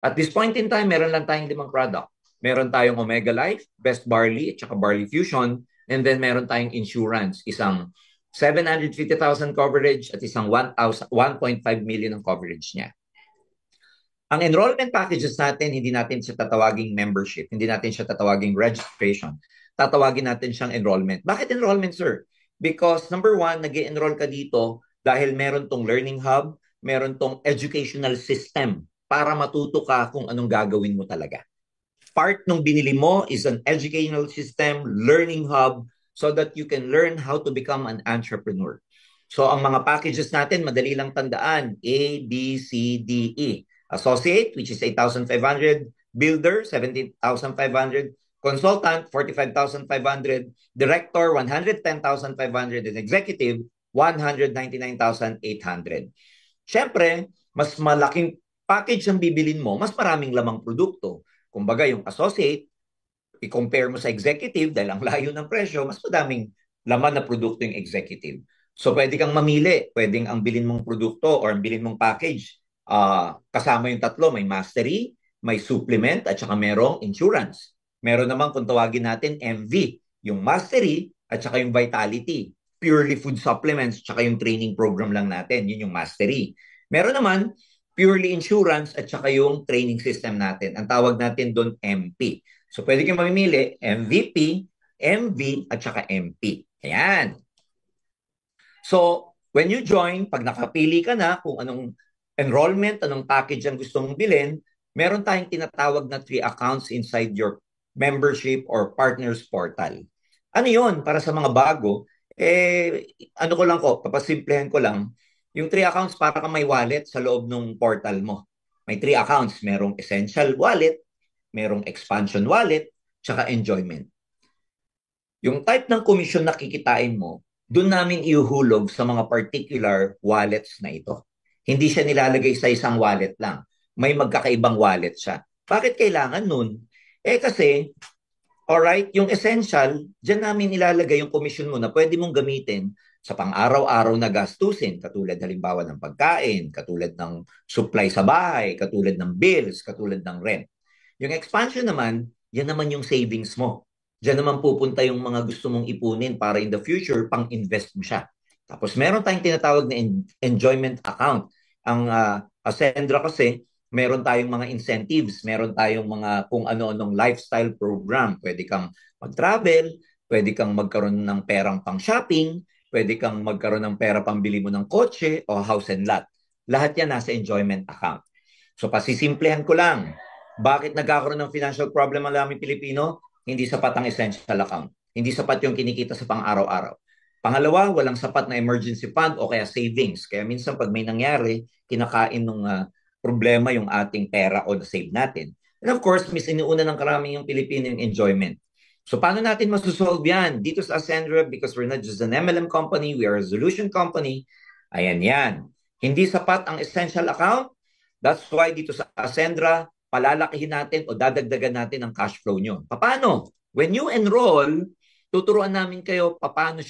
At this point in time, meron lang tayong 5 product. Meron tayong Omega Life, Best Barley, at saka Barley Fusion, and then meron tayong insurance, isang 750,000 coverage at isang 1.5 million ang coverage niya. Ang enrollment packages natin, hindi natin siya tatawaging membership, hindi natin siya tatawaging registration. Tatawagin natin siyang enrollment. Bakit enrollment, sir? Because number one, nag-enroll ka dito dahil meron tong learning hub, meron tong educational system para matuto ka kung anong gagawin mo talaga. Part nung binili mo is an educational system, learning hub, so that you can learn how to become an entrepreneur. So ang mga packages natin, madali lang tandaan, A, B, C, D, E. Associate, which is 8,500. Builder, 17,500. Consultant, 45,500. Director, 110,500. And executive, 199,800. Siyempre, mas malaking package ang bibilin mo, mas maraming lamang produkto. Kumbaga, yung associate, i-compare mo sa executive dahil ang layo ng presyo, mas madaming laman na produkto yung executive. So, pwede kang mamili. Pwedeng ang bilin mong produkto or ang bilin mong package kasama yung tatlo, may mastery, may supplement, at saka merong insurance. Meron naman kung tawagin natin MV, yung mastery, at saka yung vitality. Purely food supplements, at saka yung training program lang natin, yun yung mastery. Meron naman, purely insurance, at saka yung training system natin. Ang tawag natin doon MP. So pwede kayong mamimili, MVP, MV, at saka MP. Ayan. So, when you join, pag nakapili ka na kung anong enrollment, anong package ang gusto mong bilhin, meron tayong tinatawag na 3 accounts inside your membership or partners portal. Ano yon para sa mga bago? Ano ko lang ko, papasimplehan ko lang. Yung 3 accounts para kang may wallet sa loob ng portal mo. May 3 accounts. Merong essential wallet, merong expansion wallet, tsaka enjoyment. Yung type ng commission na kikitain mo, doon namin ihuhulog sa mga particular wallets na ito. Hindi siya nilalagay sa isang wallet lang. May magkakaibang wallet siya. Bakit kailangan nun? Kasi, alright, yung essential, dyan namin ilalagay yung commission mo na pwede mong gamitin sa pang-araw-araw na gastusin, katulad halimbawa ng pagkain, katulad ng supply sa bahay, katulad ng bills, katulad ng rent. Yung expansion naman, yan naman yung savings mo. Diyan naman pupunta yung mga gusto mong ipunin para in the future, pang-invest mo siya. Tapos meron tayong tinatawag na enjoyment account. Ang Ascendra kasi, meron tayong mga incentives, meron tayong mga kung ano-anong lifestyle program. Pwede kang mag-travel, pwede kang magkaroon ng perang pang-shopping, pwede kang magkaroon ng pera pambili mo ng kotse o house and lot. Lahat yan nasa enjoyment account. So pasisimplehan ko lang, bakit nagkakaroon ng financial problem ang daming Pilipino? Hindi sapat ang essential account. Hindi sapat yung kinikita sa pang-araw-araw. Pangalawa, walang sapat na emergency fund o kaya savings. Kaya minsan pag may nangyari, kinakain ng problema yung ating pera o na-save natin. And of course, iniuna ng karaming yung Pilipino yung enjoyment. So paano natin masusolve yan? Dito sa Ascendra, because we're not just an MLM company, we are a solution company. Ayan yan. Hindi sapat ang essential account. That's why dito sa Ascendra, palalakihin natin o dadagdagan natin ang cash flow nyo. Paano? When you enroll, tuturuan namin kayo paano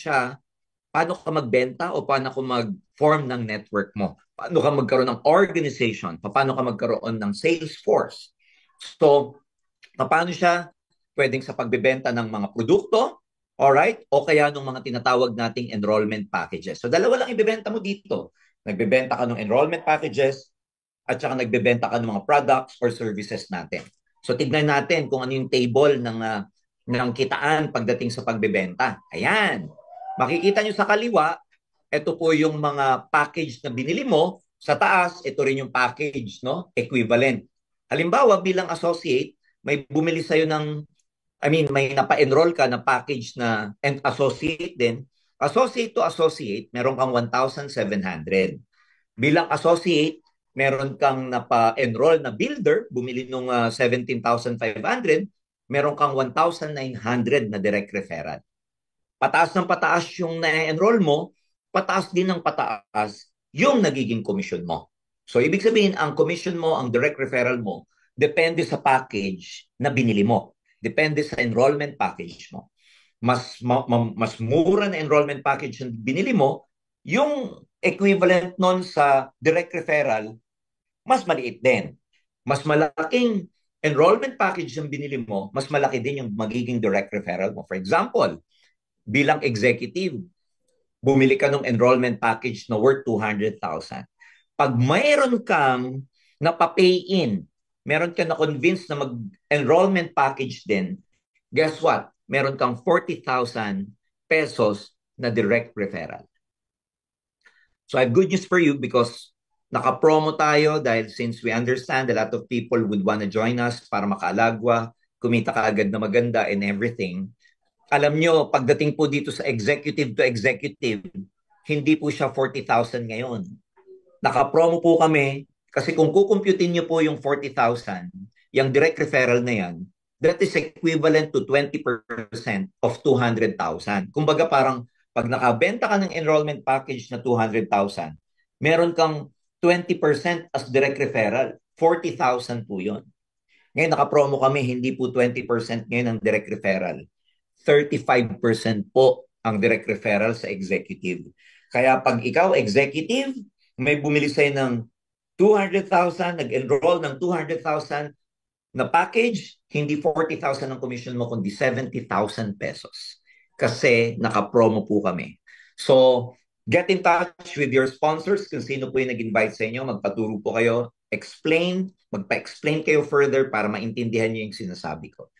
ka magbenta o paano ka mag-form ng network mo. Paano ka magkaroon ng organization, paano ka magkaroon ng sales force. So, paano siya pwedeng sa pagbebenta ng mga produkto, alright, o kaya ng mga tinatawag nating enrollment packages. So, dalawa lang ibebenta mo dito. Nagbebenta ka ng enrollment packages at saka nagbebenta ka ng mga products or services natin. So tignan natin kung ano yung table ng kitaan pagdating sa pagbebenta. Ayan. Makikita nyo sa kaliwa, ito po yung mga package na binili mo. Sa taas, ito rin yung package, no? Equivalent. Halimbawa, bilang associate, may bumili sa'yo may napa-enroll ka na package na and associate din. Associate to associate, meron kang 1,700. Bilang associate, meron kang napa-enroll na builder, bumili nung 17,500, meron kang 1,900 na direct referral. Pataas ng pataas yung na-enroll mo, pataas din ng pataas yung nagiging commission mo. So, ibig sabihin, ang commission mo, ang direct referral mo, depende sa package na binili mo. Depende sa enrollment package mo. Mas mura na enrollment package na binili mo, yung equivalent nun sa direct referral, mas maliit din. mas malaking enrollment package yung binili mo, mas malaki din yung magiging direct referral mo. For example, bilang executive, bumili ka ng enrollment package na worth 200,000. Pag mayroon kang napapay in, meron ka na-convince na mag-enrollment package din, guess what? Meron kang 40,000 pesos na direct referral. So I have good news for you because naka-promo tayo dahil since we understand a lot of people would want to join us para makaalagwa, kumita ka agad na maganda and everything. Alam nyo, pagdating po dito sa executive to executive, hindi po siya 40,000 ngayon. Naka-promo po kami kasi kung kukumputin nyo po yung 40,000, yung direct referral na yan, that is equivalent to 20% of 200,000. Kumbaga parang pag nakabenta ka ng enrollment package na 200,000, meron kang 20% as direct referral. 40,000 po yun. Ngayon naka-promo kami, hindi po 20% ngayon ang direct referral. 35% po ang direct referral sa executive. Kaya pag ikaw executive, may bumili sa'yo ng 200,000, nag-enroll ng 200,000 na package, hindi 40,000 ang commission mo, kundi 70,000 pesos. Kasi naka-promo po kami. So, get in touch with your sponsors kung sino po yung nag-invite sa inyo, magpaturo po kayo, magpa-explain kayo further para maintindihan niyo yung sinasabi ko.